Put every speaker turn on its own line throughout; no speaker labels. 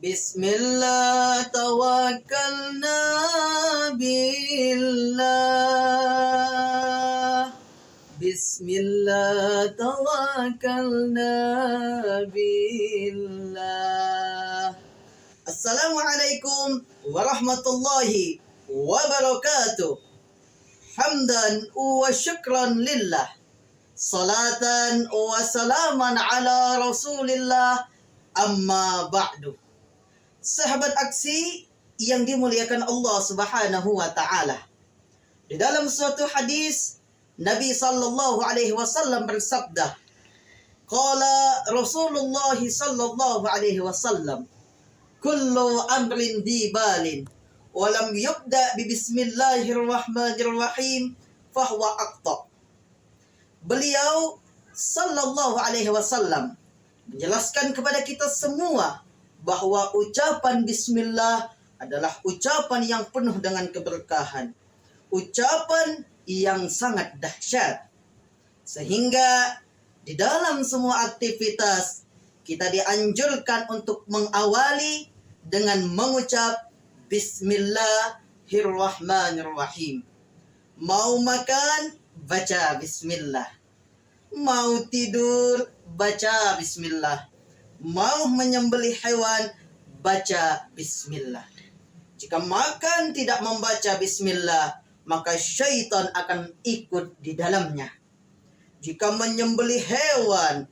Bismillah tawakkalna billah. Bismillah tawakkalna billah. Assalamualaikum warahmatullahi wabarakatuh. Hamdan wa syukran lillah. Salatan wa salaman ala rasulillah. Amma ba'du. Sahabat aksi yang dimuliakan Allah Subhanahu wa taala. Di dalam suatu hadis Nabi sallallahu alaihi wasallam bersabda, qala Rasulullah sallallahu alaihi wasallam, kullu amrin dibalin wa lam yubda bi bismillahirrahmanirrahim fahuwa aqta. Beliau sallallahu alaihi wasallam menjelaskan kepada kita semua bahwa ucapan bismillah adalah ucapan yang penuh dengan keberkahan, ucapan yang sangat dahsyat, sehingga di dalam semua aktivitas kita dianjurkan untuk mengawali dengan mengucap bismillahirrahmanirrahim. Mau makan, baca bismillah. Mau tidur, baca bismillah. Mau menyembelih hewan, baca bismillah. Jika makan tidak membaca bismillah, maka syaitan akan ikut di dalamnya. Jika menyembelih hewan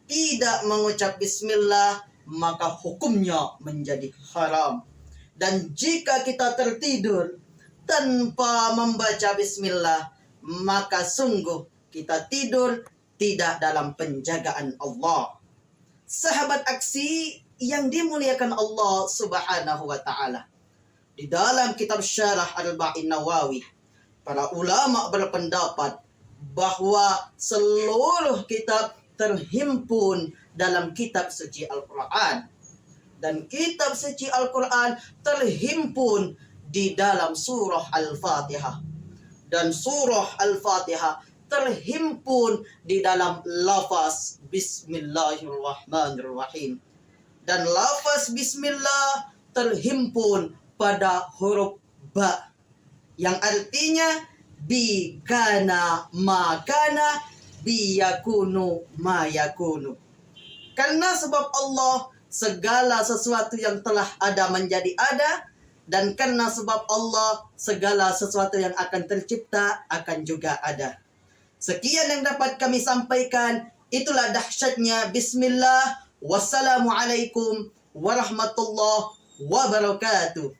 tidak mengucap bismillah, maka hukumnya menjadi haram. Dan jika kita tertidur tanpa membaca bismillah, maka sungguh kita tidur tidak dalam penjagaan Allah. Sahabat aksi yang dimuliakan Allah Subhanahu wa taala. Di dalam kitab Syarah Arba'in Nawawi, para ulama berpendapat bahwa seluruh kitab terhimpun dalam kitab suci Al-Quran. Dan kitab suci Al-Quran terhimpun di dalam surah Al-Fatihah. Dan surah Al-Fatihah terhimpun di dalam lafaz bismillahirrahmanirrahim. Dan lafaz bismillah terhimpun pada huruf ba, yang artinya bi kana ma kana, bi yakunu ma yakunu. Karena sebab Allah segala sesuatu yang telah ada menjadi ada, dan karena sebab Allah segala sesuatu yang akan tercipta akan juga ada. Sekian yang dapat kami sampaikan. Itulah dahsyatnya bismillah. Wassalamualaikum warahmatullahi wabarakatuh.